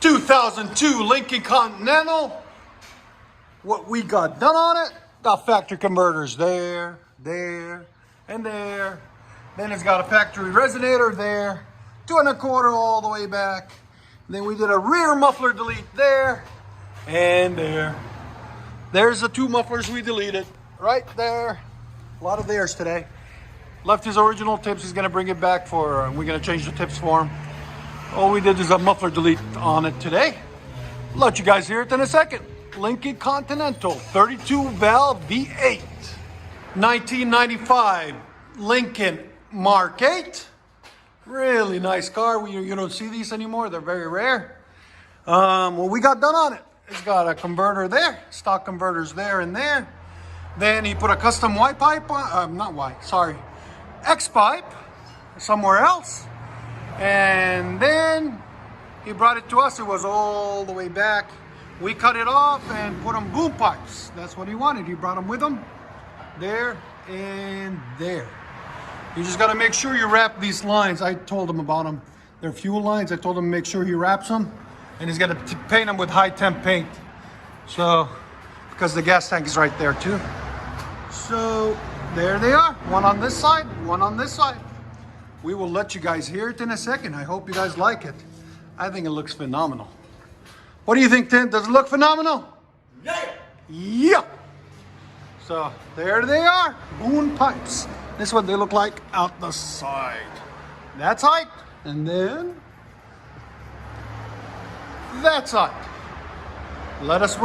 2002 Lincoln Continental. What we got done on it, got factory converters there, and there. Then it's got a factory resonator there, 2 1/4 all the way back. Then we did a rear muffler delete there and there. There's the 2 mufflers we deleted right there. A lot of theirs today. Left his original tips. He's gonna bring it back for, we're gonna change the tips for him. All we did is a muffler delete on it today. Let you guys hear it in a second. Lincoln Continental 32 valve V8, 1995 Lincoln Mark 8. Really nice car. You don't see these anymore. They're very rare. What we got done on it, it's got a converter there, stock converters there and there. Then he put a custom Y pipe on, not Y, sorry, X pipe somewhere else. And then he brought it to us. It was all the way back. We cut it off and put on boom pipes. That's what he wanted. He brought them with him there and there. You just got to make sure you wrap these lines. I told him about them. They're fuel lines. I told him to make sure he wraps them, and he's going to paint them with high temp paint. So, because the gas tank is right there too. So there they are. One on this side, one on this side. We will let you guys hear it in a second. I hope you guys like it. I think it looks phenomenal. What do you think, Tim? Does it look phenomenal? Yeah. Yeah. So there they are, boom pipes. This is what they look like out the side. That side, and then that side. Let us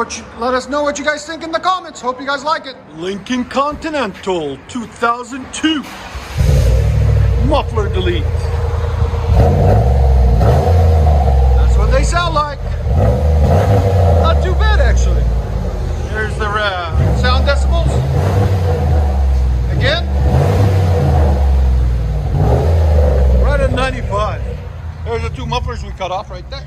know what you guys think in the comments. Hope you guys like it. Lincoln Continental 2002 muffler delete. That's what they sound like. Not too bad, actually. There's the sound decibels. Again, right at 95. There's the 2 mufflers we cut off right there.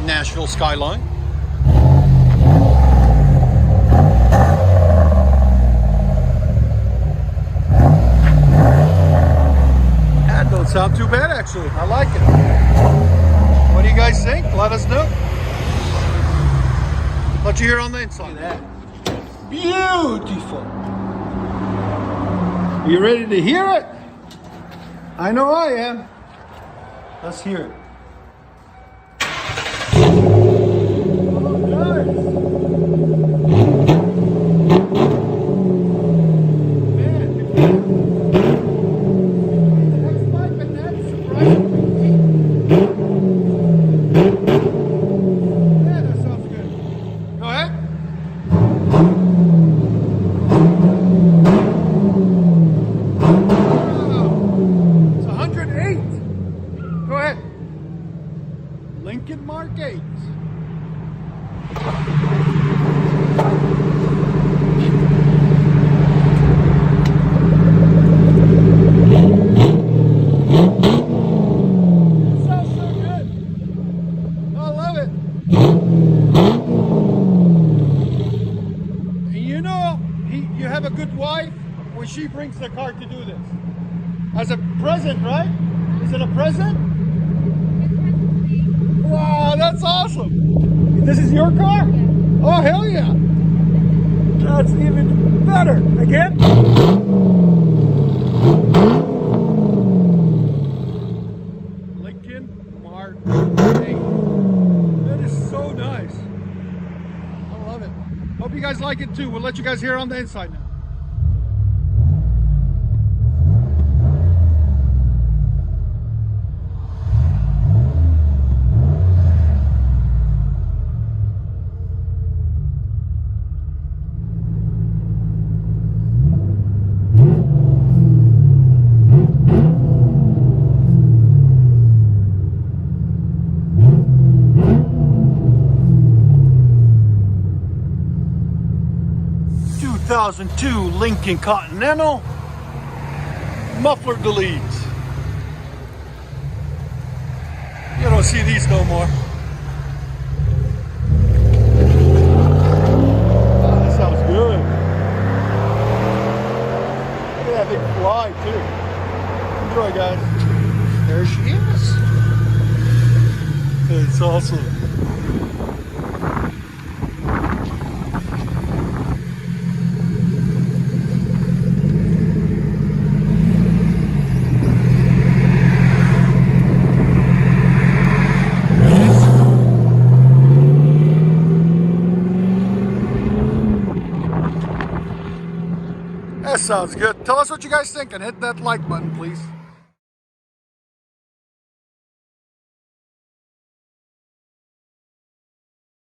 Nashville skyline. That don't sound too bad, actually. I like it. What do you guys think? Let us know. Let you hear on the inside. Look at that. Beautiful. You ready to hear it? I know I am. Let's hear it. Lincoln Mark 8. Sounds so good. I love it. And you know, you have a good wife when she brings the car to do this. As a present, right? Is it a present? Wow, that's awesome. This is your car? Yeah. Oh, hell yeah. That's even better. Again? Lincoln Mark 8. That is so nice. I love it. Hope you guys like it too. We'll let you guys hear on the inside now. '2002 Lincoln Continental muffler delete. You don't see these no more. Oh, that sounds good. Look at that big fly too. Enjoy, guys. There she is. It's awesome. That sounds good. Tell us what you guys think and hit that like button, please.